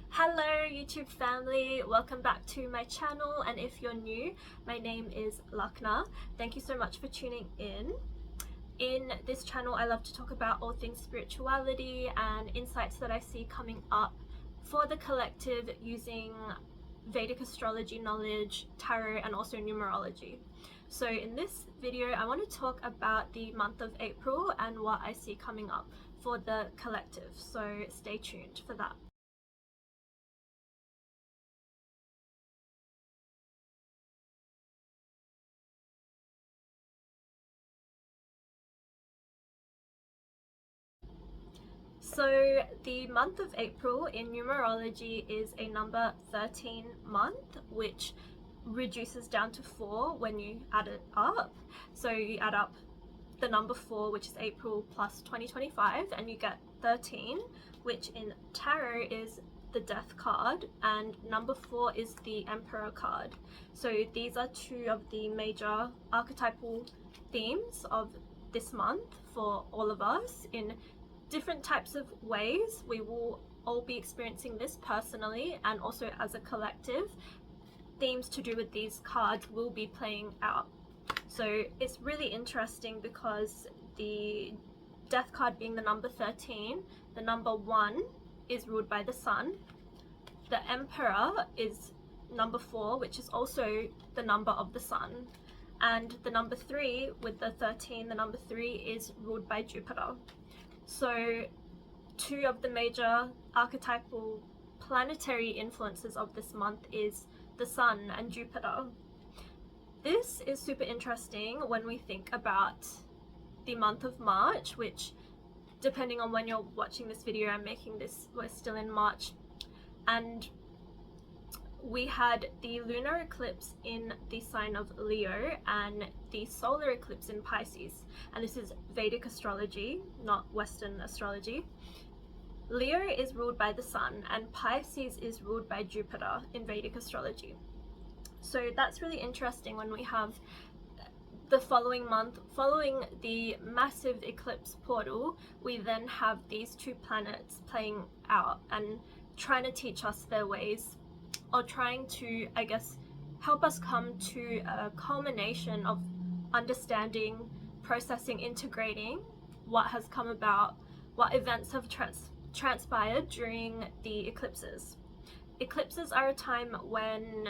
Hello YouTube family, welcome back to my channel, and if you're new, my name is Lakna. Thank you so much for tuning in. In this channel I love to talk about all things spirituality and insights that I see coming up for the collective using Vedic astrology knowledge, tarot and also numerology. So in this video I want to talk about the month of April and what I see coming up for the collective, so stay tuned for that. So the month of April in numerology is a number 13 month, which reduces down to 4 when you add it up. So you add up the number 4, which is April, plus 2025, and you get 13, which in tarot is the Death card, and number 4 is the Emperor card. So these are two of the major archetypal themes of this month for all of us in different types of ways. We will all be experiencing this personally and also as a collective. Themes to do with these cards will be playing out. So it's really interesting because the Death card being the number 13, the number 1 is ruled by the Sun. The Emperor is number 4, which is also the number of the Sun. And the number 3 with the 13, the number 3 is ruled by Jupiter. So two of the major archetypal planetary influences of this month is the Sun and Jupiter. This is super interesting when we think about the month of March, which, depending on when you're watching this video, I'm making this, we're still in March, and we had the lunar eclipse in the sign of Leo and the solar eclipse in Pisces, and this is Vedic astrology, not Western astrology. Leo is ruled by the Sun and Pisces is ruled by Jupiter in Vedic astrology. So that's really interesting when we have the following month, following the massive eclipse portal, we then have these two planets playing out and trying to teach us their ways, or trying to, I guess, help us come to a culmination of understanding, processing, integrating what has come about, what events have transpired during the eclipses. Eclipses are a time when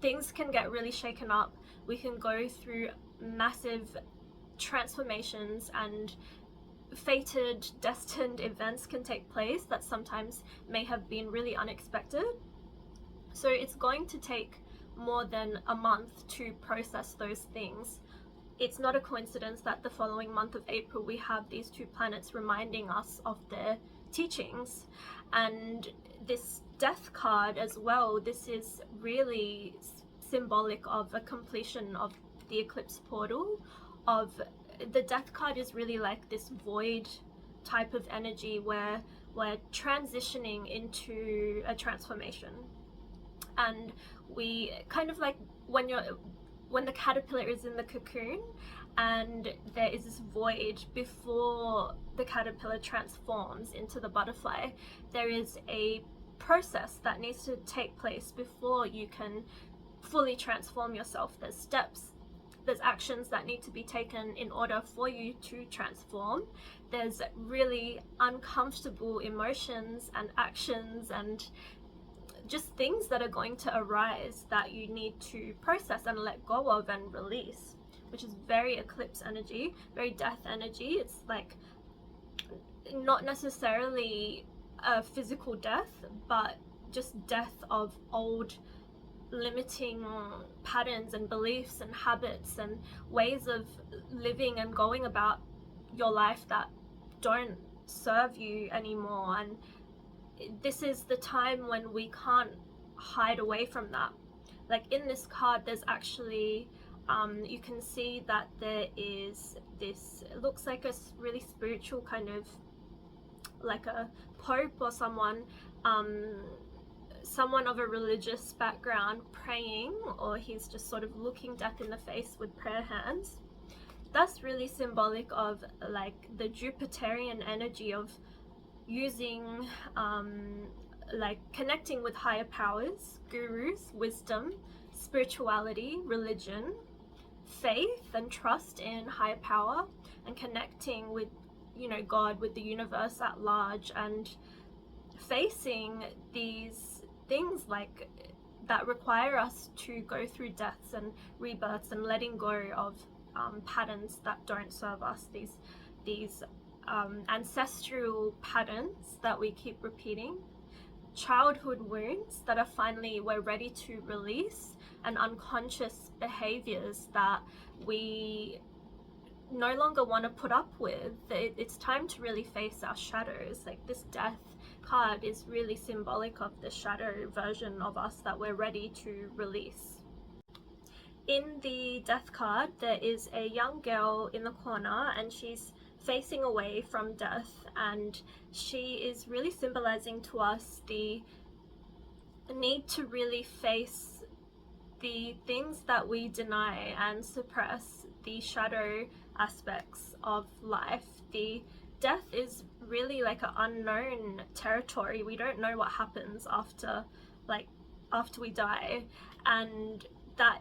things can get really shaken up. We can go through massive transformations and fated, destined events can take place that sometimes may have been really unexpected. So it's going to take more than a month to process those things. It's not a coincidence that the following month of April we have these two planets reminding us of their teachings. And this Death card as well, this is really symbolic of a completion of the eclipse portal. Of the Death card is really like this void type of energy where we're transitioning into a transformation. And we kind of like when the caterpillar is in the cocoon and there is this void before the caterpillar transforms into the butterfly, there is a process that needs to take place before you can fully transform yourself. There's steps, there's actions that need to be taken in order for you to transform. There's really uncomfortable emotions and actions and just things that are going to arise that you need to process and let go of and release, which is very eclipse energy, very death energy. It's like not necessarily a physical death, but just death of old limiting patterns and beliefs and habits and ways of living and going about your life that don't serve you anymore. And this is the time when we can't hide away from that. Like in this card, there's actually, you can see that there is this, it looks like a really spiritual kind of, like a pope or someone of a religious background praying, or he's just sort of looking death in the face with prayer hands. That's really symbolic of like the Jupiterian energy of using like connecting with higher powers, gurus, wisdom, spirituality, religion, faith and trust in higher power, and connecting with, you know, God, with the universe at large, and facing these things like that require us to go through deaths and rebirths, and letting go of patterns that don't serve us, these ancestral patterns that we keep repeating, childhood wounds that are finally we're ready to release, and unconscious behaviors that we no longer want to put up with. It's time to really face our shadows. Like, this death card is really symbolic of the shadow version of us that we're ready to release. In the death card, there is a young girl in the corner, and she's facing away from death, and she is really symbolizing to us the need to really face the things that we deny and suppress, the shadow aspects of life. The death is really like an unknown territory. We don't know what happens after we die, and that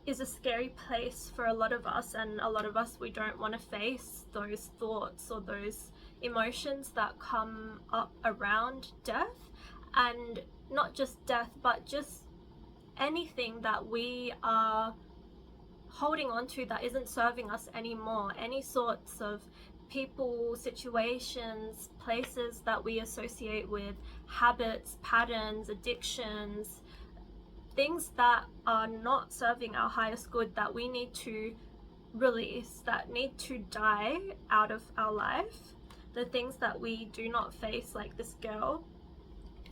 is a scary place for a lot of us, and a lot of us, we don't want to face those thoughts or those emotions that come up around death. And not just death, but just anything that we are holding on to that isn't serving us anymore, any sorts of people, situations, places that we associate with, habits, patterns, addictions, things that are not serving our highest good, that we need to release, that need to die out of our life, the things that we do not face, like this girl.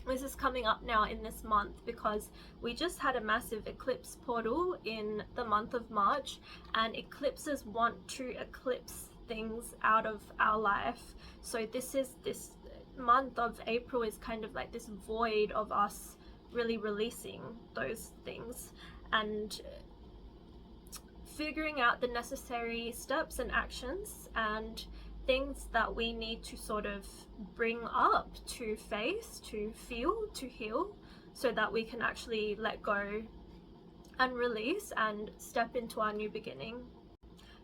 This is coming up now in this month because we just had a massive eclipse portal in the month of March, and eclipses want to eclipse things out of our life. So this month of April is kind of like this void of us really releasing those things and figuring out the necessary steps and actions and things that we need to sort of bring up, to face, to feel, to heal, so that we can actually let go and release and step into our new beginning.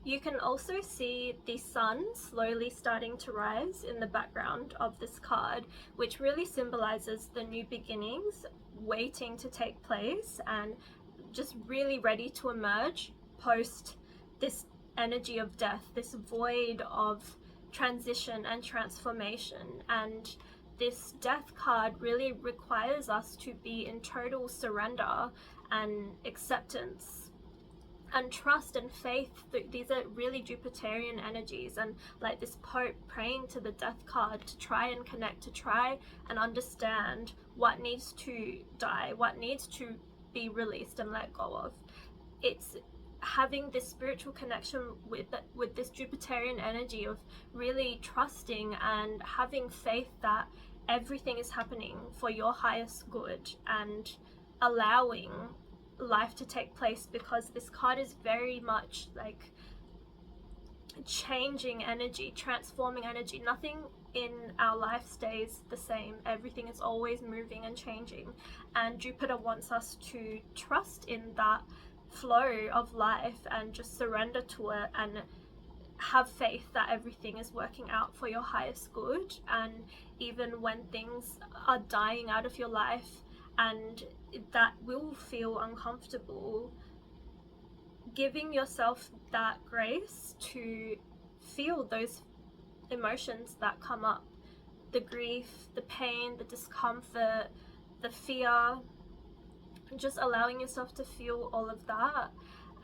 You can also see the sun slowly starting to rise in the background of this card, which really symbolizes the new beginnings waiting to take place and just really ready to emerge post this energy of death, this void of transition and transformation. And this death card really requires us to be in total surrender and acceptance and trust and faith. These are really Jupiterian energies, and like this Pope praying to the death card to try and connect, to try and understand what needs to die, what needs to be released and let go of. It's having this spiritual connection with this Jupiterian energy of really trusting and having faith that everything is happening for your highest good, and allowing life to take place, because this card is very much like changing energy, transforming energy. Nothing in our life stays the same. Everything is always moving and changing, and Jupiter wants us to trust in that flow of life and just surrender to it and have faith that everything is working out for your highest good. And even when things are dying out of your life and that will feel uncomfortable, giving yourself that grace to feel those emotions that come up, the grief, the pain, the discomfort, the fear, just allowing yourself to feel all of that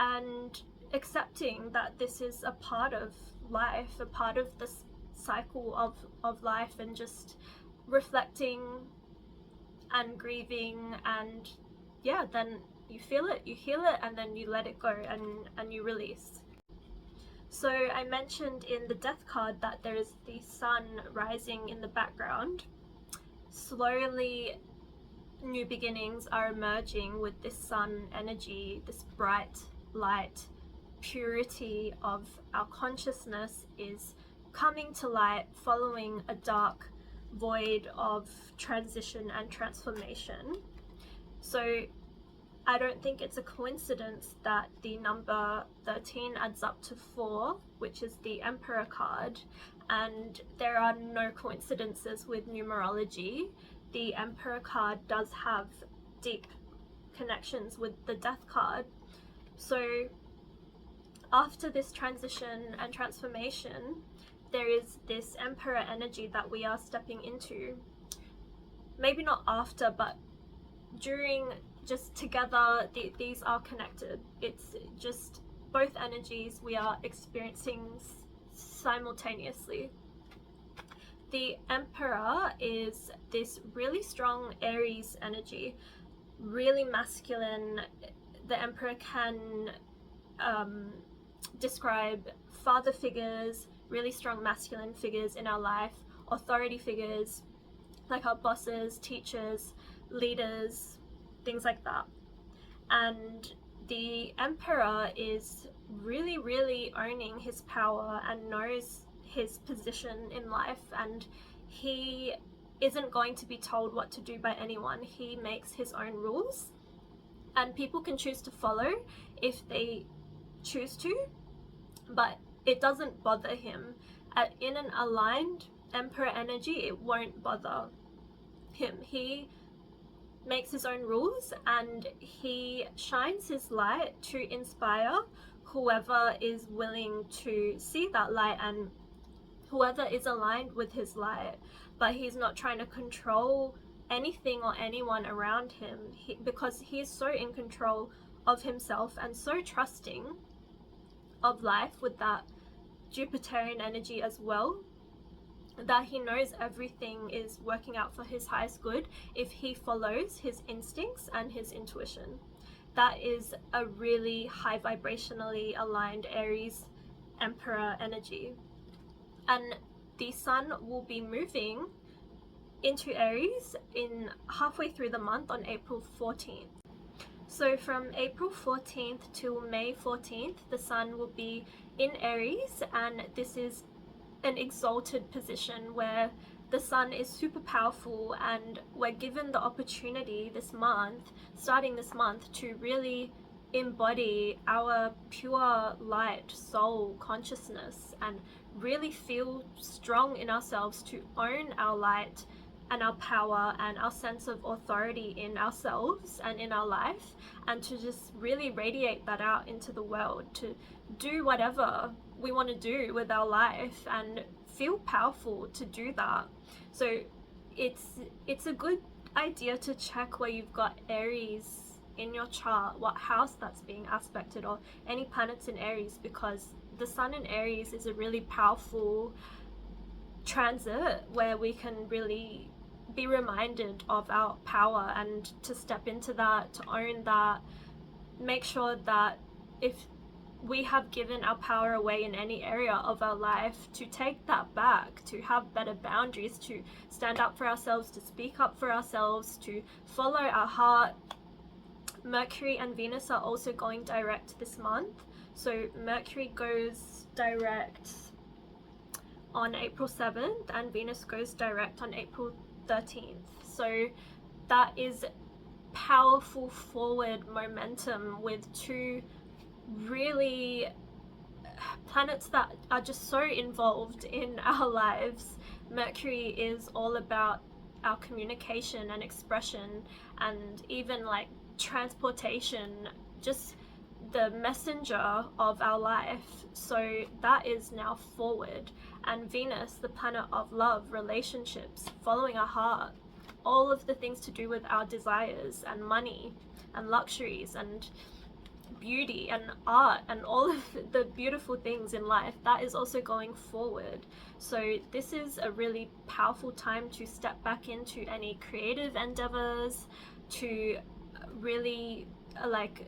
and accepting that this is a part of life, a part of this cycle of life, and just reflecting and grieving. And yeah, then you feel it, you heal it, and then you let it go and you release. So I mentioned in the death card that there is the sun rising in the background. Slowly new beginnings are emerging with this sun energy, this bright light. Purity of our consciousness is coming to light following a dark void of transition and transformation. So I don't think it's a coincidence that the number 13 adds up to 4, which is the Emperor card, and there are no coincidences with numerology. The Emperor card does have deep connections with the Death card. So after this transition and transformation, there is this Emperor energy that we are stepping into. Maybe not after, but during, just together, these are connected. It's just both energies we are experiencing simultaneously. The Emperor is this really strong Aries energy, really masculine. The Emperor can describe father figures, really strong masculine figures in our life, authority figures like our bosses, teachers, leaders, things like that. And the Emperor is really, really owning his power and knows his position in life, and he isn't going to be told what to do by anyone. He makes his own rules, and people can choose to follow if they choose to, but it doesn't bother him. In an aligned Emperor energy, it won't bother him. He makes his own rules, and he shines his light to inspire whoever is willing to see that light and whoever is aligned with his light. But he's not trying to control anything or anyone around him, because he is so in control of himself and so trusting of life with that Jupiterian energy as well, that he knows everything is working out for his highest good if he follows his instincts and his intuition. That is a really high vibrationally aligned Aries Emperor energy. And the Sun will be moving into Aries in halfway through the month on April 14th. So from April 14th till May 14th, the Sun will be in Aries, and this is an exalted position where the Sun is super powerful, and we're given the opportunity this month, starting this month, to really embody our pure light soul consciousness and really feel strong in ourselves to own our light and our power and our sense of authority in ourselves and in our life, and to just really radiate that out into the world, to do whatever we want to do with our life and feel powerful to do that. So it's a good idea to check where you've got Aries in your chart, what house that's being aspected, or any planets in Aries, because the Sun in Aries is a really powerful transit where we can really be reminded of our power and to step into that, to own that, make sure that if we have given our power away in any area of our life, to take that back, to have better boundaries, to stand up for ourselves, to speak up for ourselves, to follow our heart. Mercury and Venus are also going direct this month. So Mercury goes direct on April 7th and Venus goes direct on April 13th. So that is powerful forward momentum with two really planets that are just so involved in our lives. Mercury is all about our communication and expression, and even like transportation, just the messenger of our life. So that is now forward. And Venus, the planet of love, relationships, following our heart, all of the things to do with our desires and money and luxuries and beauty and art and all of the beautiful things in life, that is also going forward. So this is a really powerful time to step back into any creative endeavors, to really like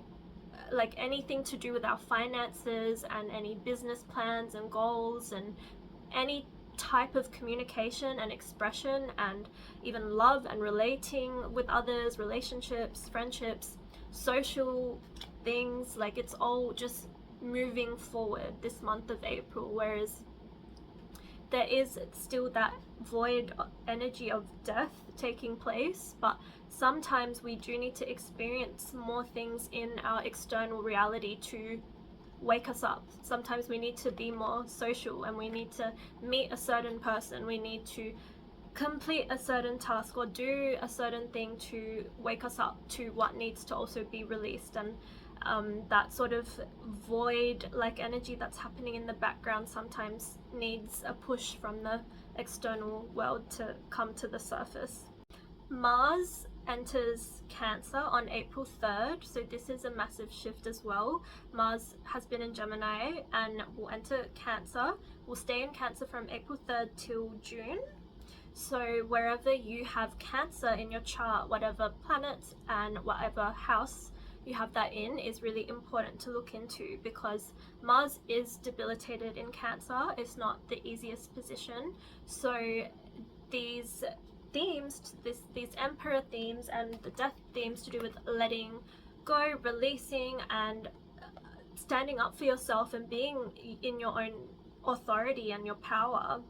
anything to do with our finances and any business plans and goals and any type of communication and expression, and even love and relating with others, relationships, friendships, social things. Like, it's all just moving forward this month of April, whereas there is still that void energy of death taking place, but sometimes we do need to experience more things in our external reality to wake us up. Sometimes we need to be more social, and we need to meet a certain person, we need to complete a certain task or do a certain thing to wake us up to what needs to also be released. And that sort of void like energy that's happening in the background sometimes needs a push from the external world to come to the surface. Mars enters Cancer on April 3rd, so this is a massive shift as well. Mars has been in Gemini and will enter Cancer, will stay in Cancer from April 3rd till June. So wherever you have Cancer in your chart, whatever planet and whatever house you have that in is really important to look into, because Mars is debilitated in Cancer. It's not the easiest position. So these themes, these Emperor themes and the death themes to do with letting go, releasing, and standing up for yourself and being in your own authority and your power.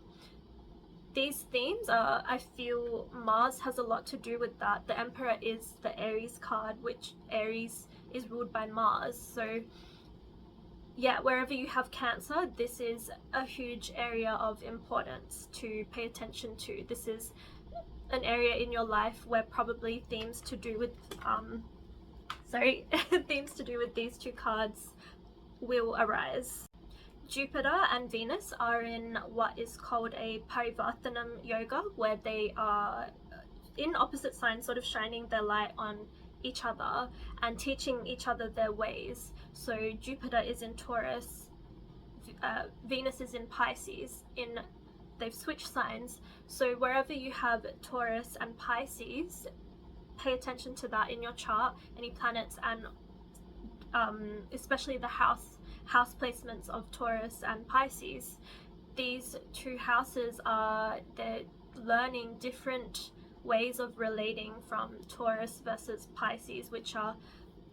These themes are, I feel Mars has a lot to do with that. The Emperor is the Aries card, which Aries is ruled by Mars. So yeah, wherever you have Cancer, this is a huge area of importance to pay attention to. This is an area in your life where probably themes to do with themes to do with these two cards will arise. Jupiter and Venus are in what is called a Parivartanam yoga, where they are in opposite signs, sort of shining their light on each other and teaching each other their ways. So Jupiter is in Taurus, Venus is in Pisces. They've switched signs. So wherever you have Taurus and Pisces, pay attention to that in your chart, any planets, and especially the house placements of Taurus and Pisces. These two houses they're learning different ways of relating from Taurus versus Pisces, which are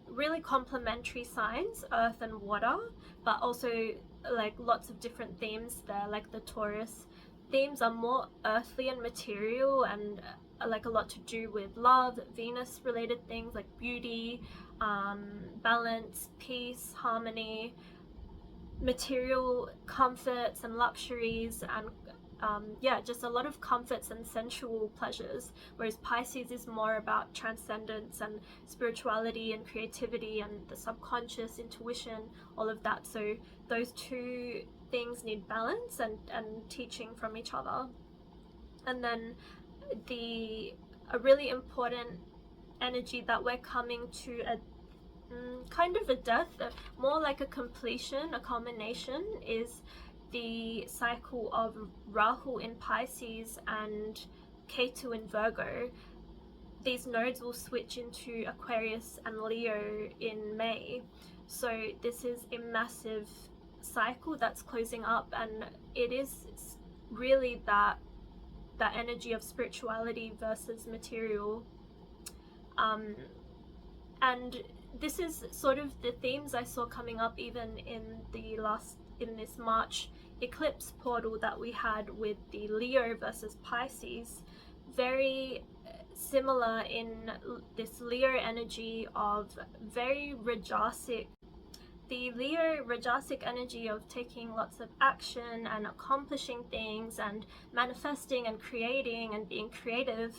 really complementary signs, earth and water, but also like lots of different themes there. Like the Taurus themes are more earthly and material, and like a lot to do with love, Venus related things like beauty, balance, peace, harmony, material comforts and luxuries, and just a lot of comforts and sensual pleasures, whereas Pisces is more about transcendence and spirituality and creativity and the subconscious, intuition, all of that. So those two things need balance and teaching from each other. And then a really important energy that we're coming to a kind of a death, more like a completion, a culmination, is the cycle of Rahu in Pisces and Ketu in Virgo. These nodes will switch into Aquarius and Leo in May. So this is a massive cycle that's closing up, and it is really that energy of spirituality versus material. And this is sort of the themes I saw coming up even in this March eclipse portal that we had with the Leo versus Pisces. Very similar in this Leo energy of very Rajasic. The Leo Rajasic energy of taking lots of action and accomplishing things and manifesting and creating and being creative,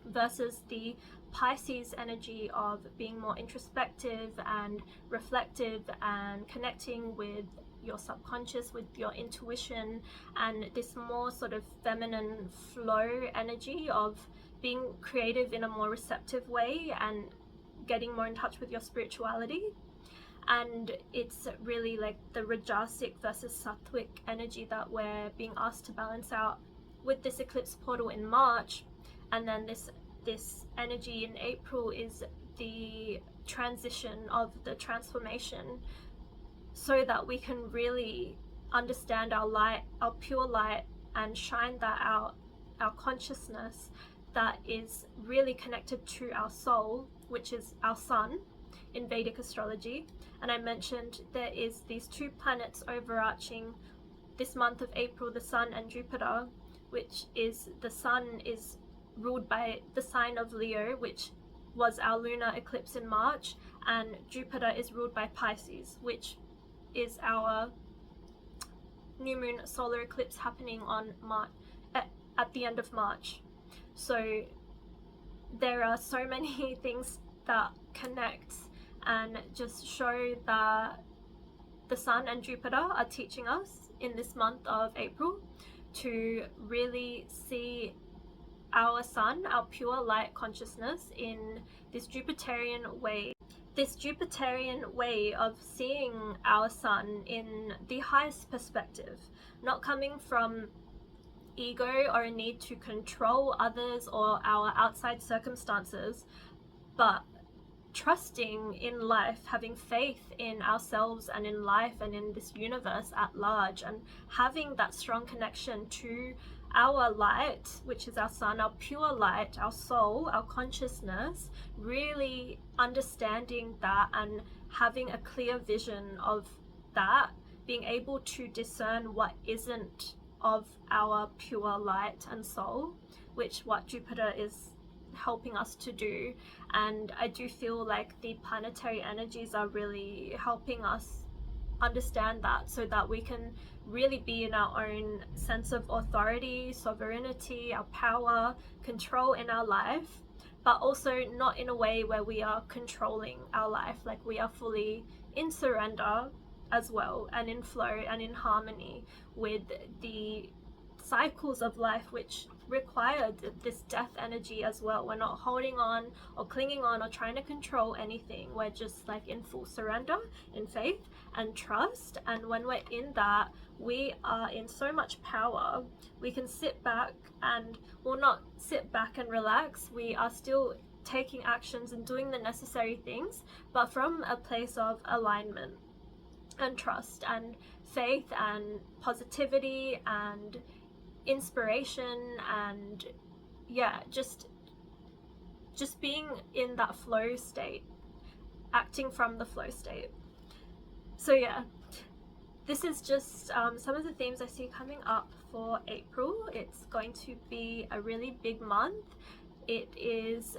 versus the Pisces energy of being more introspective and reflective and connecting with your subconscious, with your intuition, and this more sort of feminine flow energy of being creative in a more receptive way and getting more in touch with your spirituality. And it's really like the Rajasic versus Sattvic energy that we're being asked to balance out with this eclipse portal in March. And then this energy in April is the transition of the transformation, so that we can really understand our light, our pure light, and shine that out, our consciousness that is really connected to our soul, which is our sun in Vedic astrology. And I mentioned there is these two planets overarching this month of April, the Sun and Jupiter, which is the Sun is ruled by the sign of Leo, which was our lunar eclipse in March, and Jupiter is ruled by Pisces, which is our new moon solar eclipse happening on at the end of March. So there are so many things that connect and just show that the Sun and Jupiter are teaching us in this month of April to really see our Sun, our pure light consciousness, in this Jupiterian way. This Jupiterian way of seeing our Sun in the highest perspective, not coming from ego or a need to control others or our outside circumstances, but trusting in life, having faith in ourselves and in life and in this universe at large, and having that strong connection to our light, which is our Sun, our pure light, our soul, our consciousness, really understanding that and having a clear vision of that, being able to discern what isn't of our pure light and soul, which what Jupiter is helping us to do. And I do feel like the planetary energies are really helping us understand that, so that we can really be in our own sense of authority, sovereignty, our power, control in our life, but also not in a way where we are controlling our life. Like, we are fully in surrender as well, and in flow and in harmony with the cycles of life, which require this death energy as well. We're not holding on or clinging on or trying to control anything. We're just like in full surrender, in faith and trust. And when we're in that, we are in so much power. We can sit back and, well, not sit back and relax. We are still taking actions and doing the necessary things, but from a place of alignment and trust and faith and positivity and inspiration, and yeah, just being in that flow state, acting from the flow state. So yeah, this is just some of the themes I see coming up for April. It's going to be a really big month. It is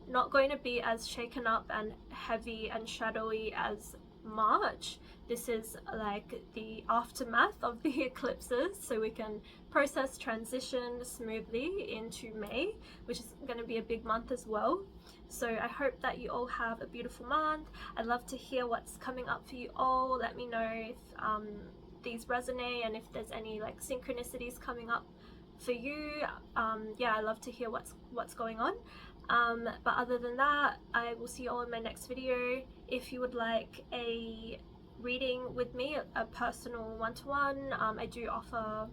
not going to be as shaken up and heavy and shadowy as March. This is like the aftermath of the eclipses, so we can process transition smoothly into May, which is going to be a big month as well. So I hope that you all have a beautiful month. I'd love to hear what's coming up for you all. Let me know if these resonate and if there's any like synchronicities coming up for you. Yeah, I love to hear what's going on. But other than that, I will see you all in my next video. If you would like a reading with me, a personal one-to-one, I do offer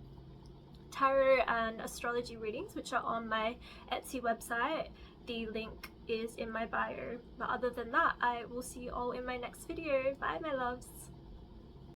tarot and astrology readings, which are on my Etsy website. The link is in my bio. But other than that, I will see you all in my next video. Bye, my loves.